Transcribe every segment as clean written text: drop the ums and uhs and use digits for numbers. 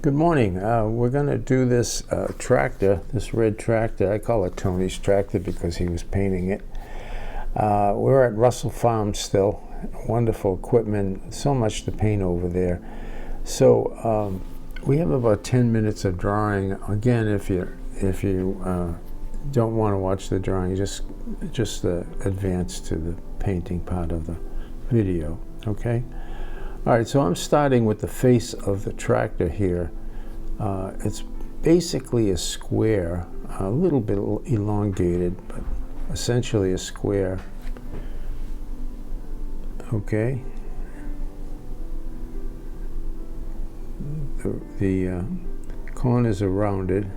Good morning. We're going to do this tractor, this red tractor. I call it Tony's tractor because he was painting it. We're at Russell Farm still. Wonderful equipment, so much to paint over there. So we have about 10 minutes of drawing. Again, if you don't want to watch the drawing, just advance to the painting part of the video, okay? All right, so I'm starting with the face of the tractor here. It's basically a square, a little bit elongated, but essentially a square. Okay. The corners are rounded.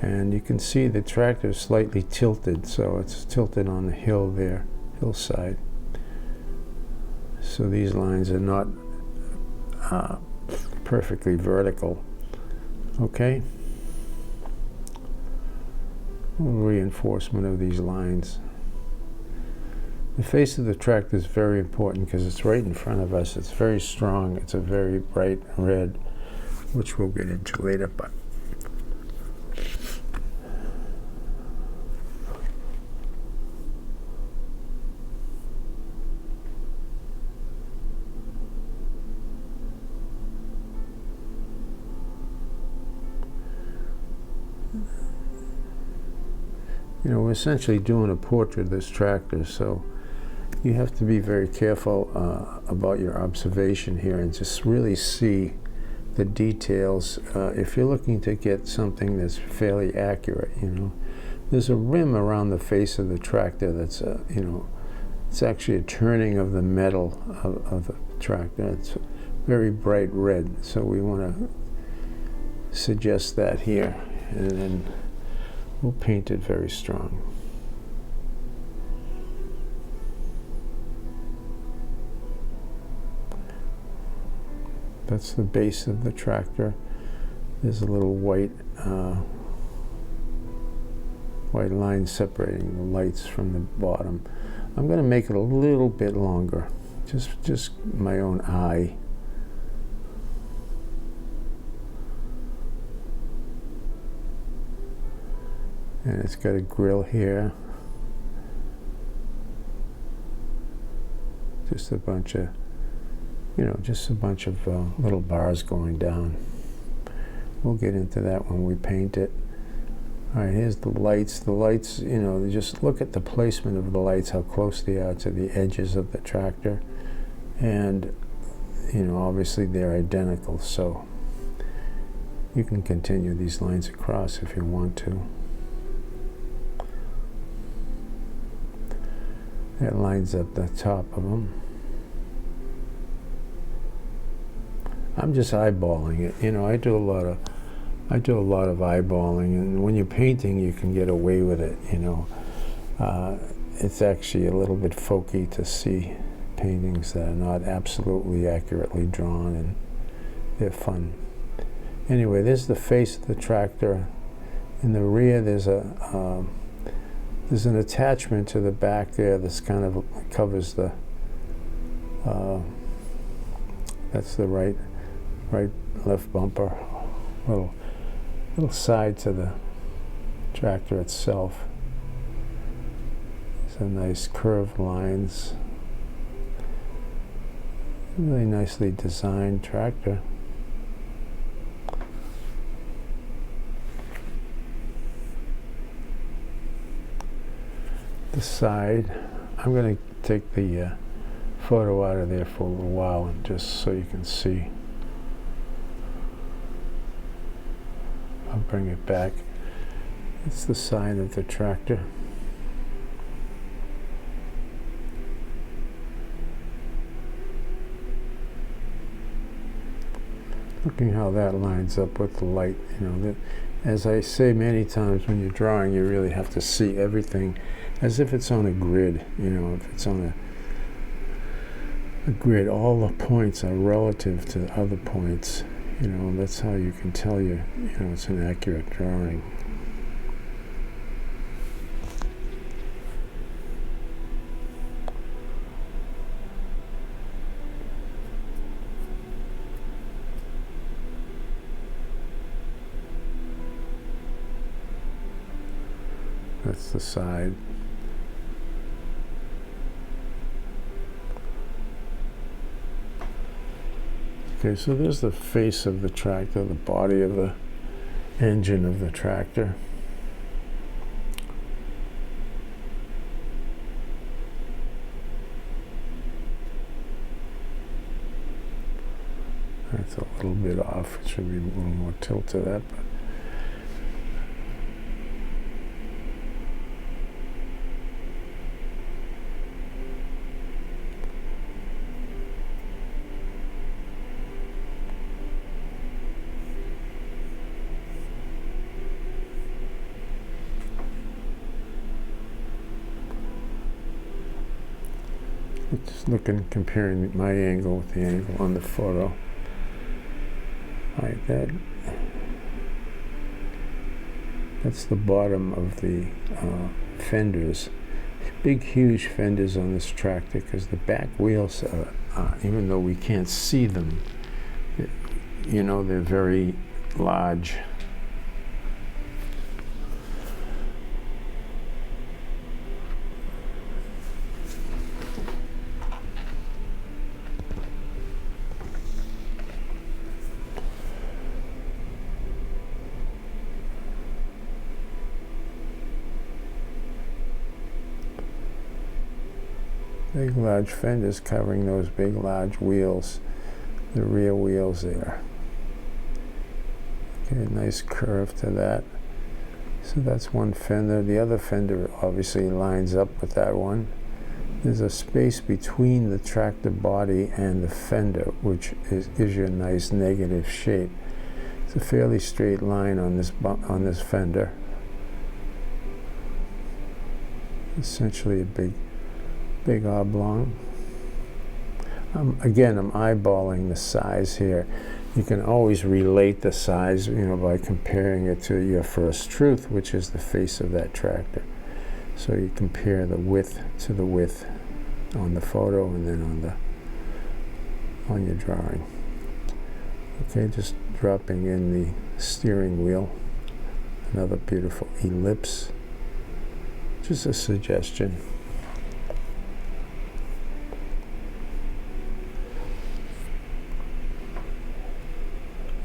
And you can see the tractor is slightly tilted, so it's tilted on the hill there, hillside. So these lines are not perfectly vertical. Okay? Reinforcement of these lines. The face of the tractor is very important because it's right in front of us. It's very strong. It's a very bright red, which we'll get into later. But you know, we're essentially doing a portrait of this tractor, so you have to be very careful about your observation here and just really see the details. If you're looking to get something that's fairly accurate, you know, there's a rim around the face of the tractor that's, you know, it's actually a turning of the metal of the tractor. It's very bright red, so we want to suggest that here, and then we'll paint it very strong. That's the base of the tractor. There's a little white line separating the lights from the bottom. I'm going to make it a little bit longer, just my own eye. And it's got a grill here. Just a bunch of, you know, little bars going down. We'll get into that when we paint it. All right, here's the lights. The lights, you know, just look at the placement of the lights, how close they are to the edges of the tractor. And, you know, obviously they're identical, so you can continue these lines across if you want to. That lines up the top of them. I'm just eyeballing it. You know, I do a lot of eyeballing, and when you're painting, you can get away with it. You know, it's actually a little bit folky to see paintings that are not absolutely accurately drawn, and they're fun. Anyway, there's the face of the tractor. In the rear, there's an attachment to the back there that's kind of covers the, that's the right left bumper, little side to the tractor itself. Some nice curved lines. Really nicely designed tractor. The side, I'm going to take the photo out of there for a little while, and just so you can see. I'll bring it back. It's the side of the tractor. Looking how that lines up with the light, you know, as I say many times, when you're drawing, you really have to see everything as if it's on a grid. You know, if it's on a grid, all the points are relative to other points. You know, that's how you can tell you know, it's an accurate drawing. That's the side. Okay, so there's the face of the tractor, the body of the engine of the tractor. That's a little bit off. It should be a little more tilt to that. But just looking, comparing my angle with the angle on the photo. Like that. That's the bottom of the fenders. Big, huge fenders on this tractor because the back wheels, even though we can't see them, you know, they're very large. Big, large fenders covering those big, large wheels, the rear wheels there. Okay, nice curve to that. So that's one fender. The other fender obviously lines up with that one. There's a space between the tractor body and the fender, which gives you a nice negative shape. It's a fairly straight line on this fender. Essentially a big oblong. Again, I'm eyeballing the size here. You can always relate the size, you know, by comparing it to your first truth, which is the face of that tractor. So you compare the width to the width on the photo and then on your drawing. Okay, just dropping in the steering wheel. Another beautiful ellipse. Just a suggestion.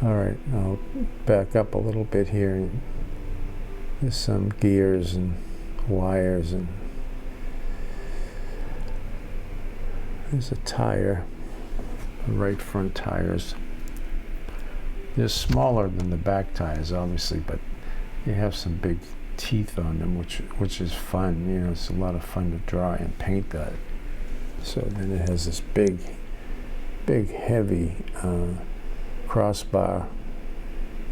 All right, I'll back up a little bit here. There's some gears and wires, and there's a tire, the right front tires. They're smaller than the back tires, obviously, but they have some big teeth on them, which is fun. You know, it's a lot of fun to draw and paint that. So then it has this big, heavy crossbar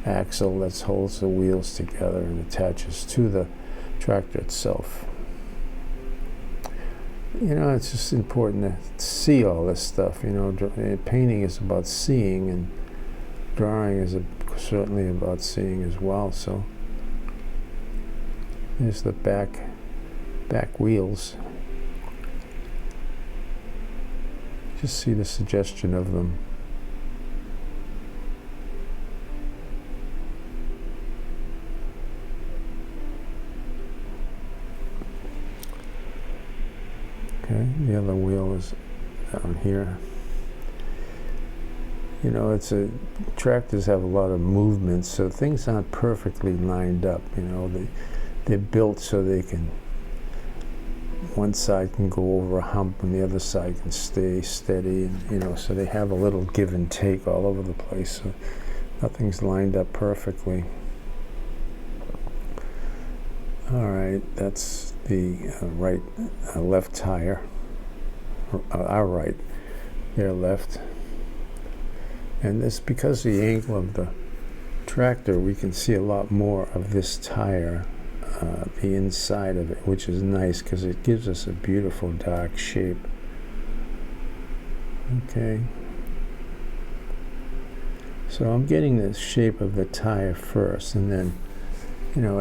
axle that holds the wheels together and attaches to the tractor itself. You know, it's just important to see all this stuff. You know, painting is about seeing, and drawing is certainly about seeing as well. So there's the back wheels. Just see the suggestion of them. Okay, the other wheel is down here. You know, tractors have a lot of movement, so things aren't perfectly lined up. You know, they're built so they can, one side can go over a hump and the other side can stay steady, and, you know, so they have a little give and take all over the place. So nothing's lined up perfectly. All right, that's the left tire. Our right, their left. And this, because the angle of the tractor, we can see a lot more of this tire, the inside of it, which is nice because it gives us a beautiful dark shape. Okay. So I'm getting the shape of the tire first, and then, you know,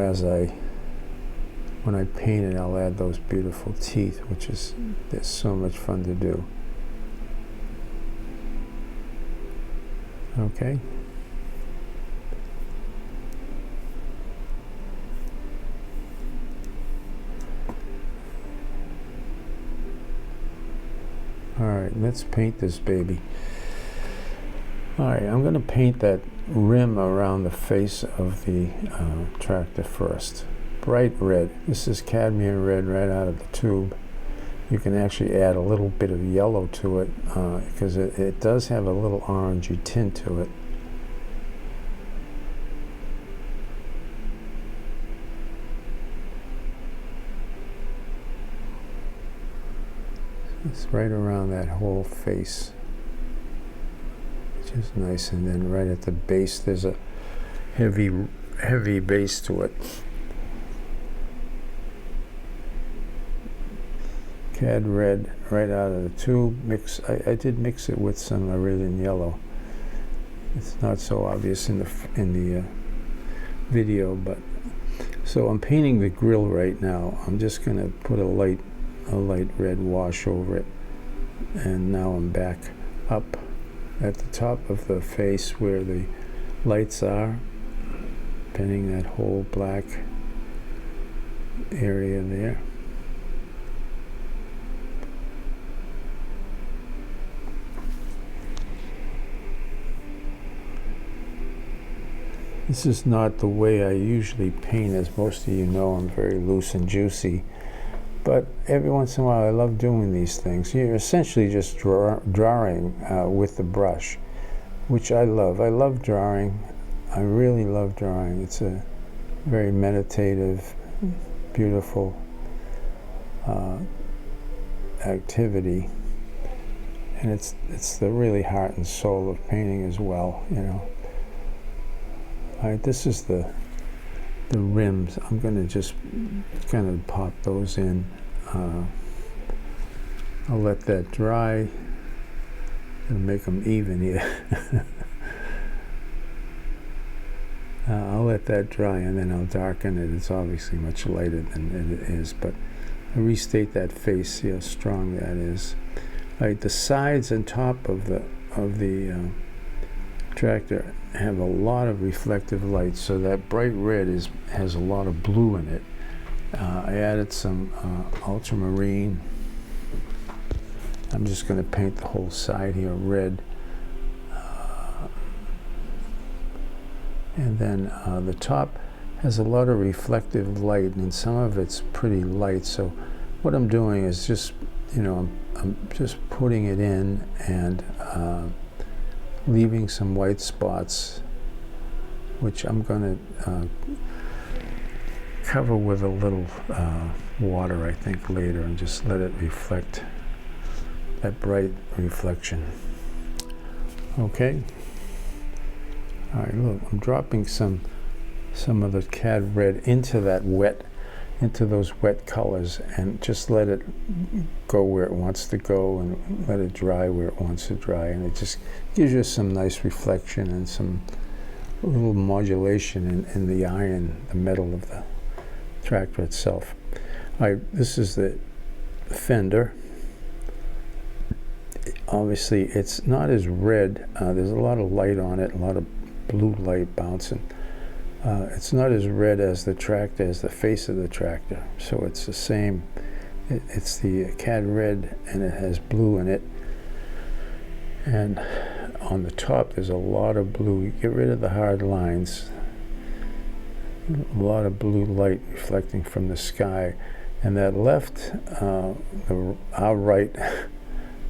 when I paint it, I'll add those beautiful teeth, which is so much fun to do. Okay. right, let's paint this baby. All right, I'm going to paint that rim around the face of the tractor first. Bright red. This is cadmium red right out of the tube. You can actually add a little bit of yellow to it because it does have a little orangey tint to it. It's right around that whole face, which is nice. And then right at the base, there's a heavy base to it. Cad red right out of the tube. I did mix it with some Iranian yellow. It's not so obvious in the video, but so I'm painting the grill right now. I'm just going to put a light red wash over it, and now I'm back up at the top of the face where the lights are, painting that whole black area there. This is not the way I usually paint. As most of you know, I'm very loose and juicy. But every once in a while, I love doing these things. You're essentially just drawing with the brush, which I love. I love drawing. I really love drawing. It's a very meditative, beautiful activity. And it's the really heart and soul of painting as well, you know. All right, this is the rims. I'm going to just kind of pop those in. I'll let that dry and make them even here. I'll let that dry and then I'll darken it. It's obviously much lighter than it is, but I restate that face, see how strong that is. All right, the sides and top of the tractor have a lot of reflective light, so that bright red has a lot of blue in it. I added some ultramarine. I'm just going to paint the whole side here red. And then the top has a lot of reflective light, and some of it's pretty light. So what I'm doing is just, you know, I'm just putting it in and leaving some white spots, which I'm going to cover with a little water, I think, later, and just let it reflect that bright reflection. Okay. All right, look, I'm dropping some of the cad red into those wet colors, and just let it go where it wants to go, and let it dry where it wants to dry, and it just gives you some nice reflection and some little modulation in the iron, the metal of the tractor itself. All right, this is the fender. Obviously, it's not as red. There's a lot of light on it, a lot of blue light bouncing. It's not as red as the tractor, as the face of the tractor. So it's the same. It's the cad red, and it has blue in it. And on the top, there's a lot of blue. You get rid of the hard lines. A lot of blue light reflecting from the sky. And that left, our right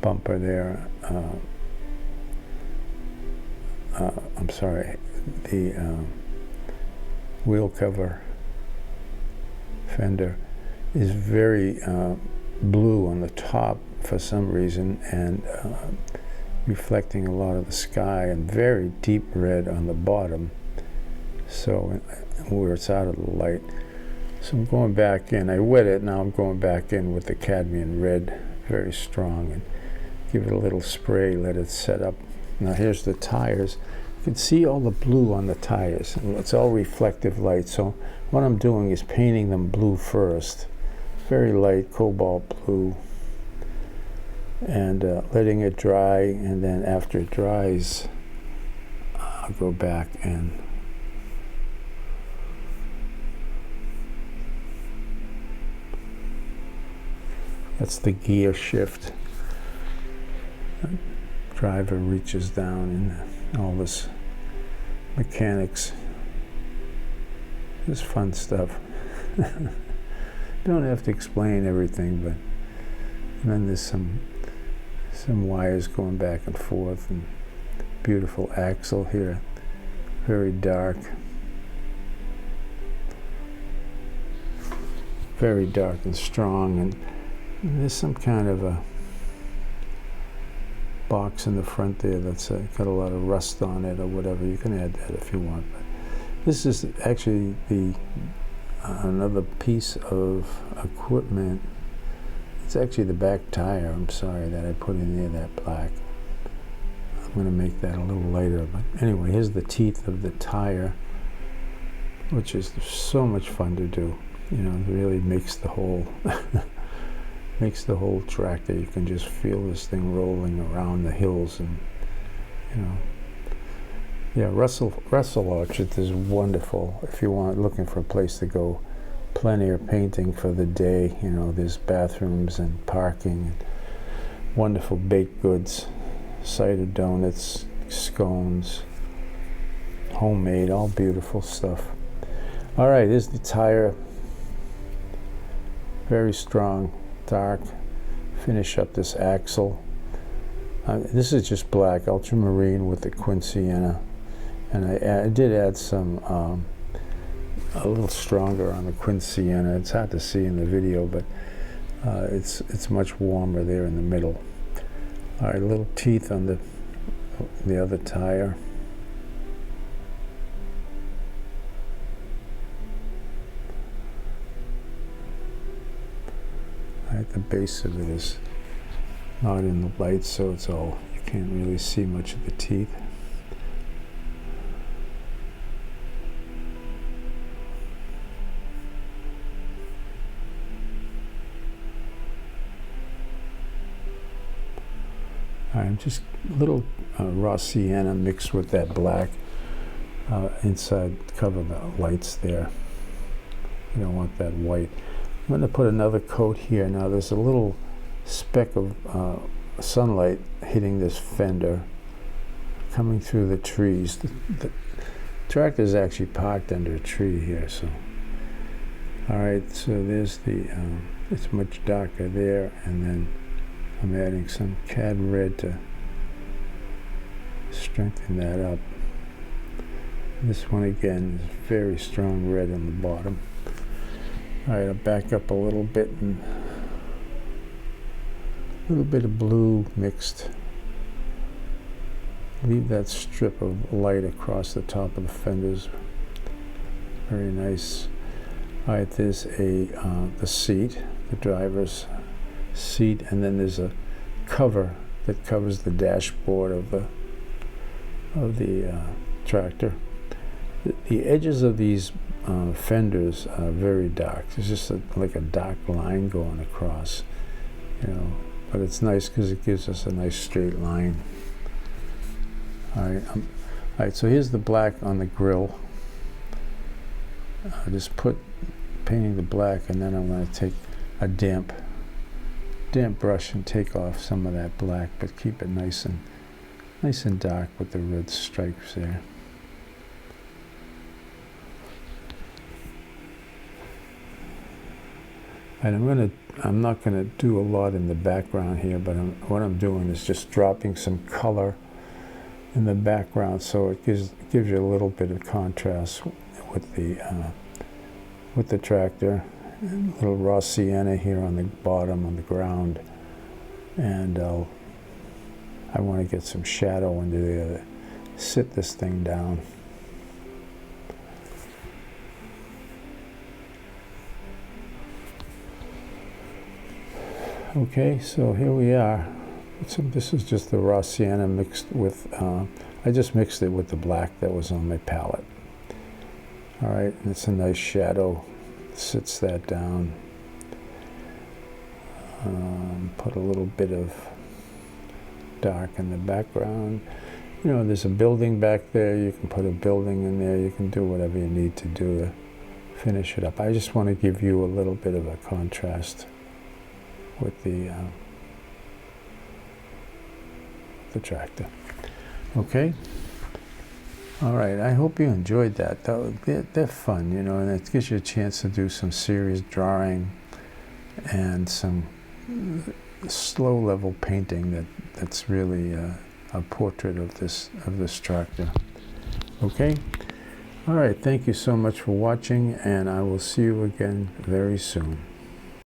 bumper there, I'm sorry, the wheel cover fender is very blue on the top for some reason, and reflecting a lot of the sky, and very deep red on the bottom, so where it's out of the light. So I'm going back in. I wet it, now I'm going back in with the cadmium red, very strong, and give it a little spray, let it set up. Now here's the tires. You can see all the blue on the tires. It's all reflective light. So what I'm doing is painting them blue first. Very light cobalt blue. And letting it dry. And then after it dries, I'll go back and that's the gear shift. driver reaches down and all this mechanics. This fun stuff. Don't have to explain everything, but then there's some wires going back and forth, and beautiful axle here, very dark and strong, and there's some kind of a box in the front there that's got a lot of rust on it or whatever. You can add that if you want, but this is actually another piece of equipment. It's actually the back tire, I'm sorry, that I put in there, that black. I'm going to make that a little lighter, but anyway, here's the teeth of the tire, which is so much fun to do. You know, it really makes the whole tractor. You can just feel this thing rolling around the hills, and you know, yeah, Russell Orchard is wonderful if you want, looking for a place to go. Plenty of painting for the day. You know, there's bathrooms and parking, and wonderful baked goods, cider donuts, scones, homemade, all beautiful stuff. All right, here's the tire. Very strong, dark. Finish up this axle. This is just black, ultramarine with the quin sienna, and I did add some a little stronger on the quin sienna. It's hard to see in the video, but it's much warmer there in the middle. All right, little teeth on the other tire. All right, the base of it is not in the light, so it's all, you can't really see much of the teeth. I'm just a little raw sienna mixed with that black inside, cover the lights there. You don't want that white. I'm going to put another coat here. Now there's a little speck of sunlight hitting this fender, coming through the trees. The tractor is actually parked under a tree here, so. All right, so there's the, it's much darker there, and then I'm adding some cad red to strengthen that up. This one again is very strong red on the bottom. All right, I'll back up a little bit, and a little bit of blue mixed. Leave that strip of light across the top of the fenders. Very nice. All right, there's the seat, the driver's seat, and then there's a cover that covers the dashboard of the tractor. The edges of these fenders are very dark. There's just like a dark line going across, you know, but it's nice because it gives us a nice straight line. All right, so here's the black on the grill. I just painting the black, and then I'm going to take a damp brush and take off some of that black, but keep it nice and dark with the red stripes there. And I'm not gonna do a lot in the background here, but what I'm doing is just dropping some color in the background, so it gives you a little bit of contrast with the tractor. A little raw sienna here on the bottom, on the ground, and I want to get some shadow into there to sit this thing down. Okay, so here we are. This is just the raw sienna mixed with, I just mixed it with the black that was on my palette. All right, and it's a nice shadow. Sits that down. Put a little bit of dark in the background. You know, there's a building back there. You can put a building in there. You can do whatever you need to do to finish it up. I just want to give you a little bit of a contrast with the the tractor. Okay? All right, I hope you enjoyed that. They're fun, you know, and it gives you a chance to do some serious drawing and some slow level painting that's really a portrait of this tractor. Okay? All right, thank you so much for watching, and I will see you again very soon.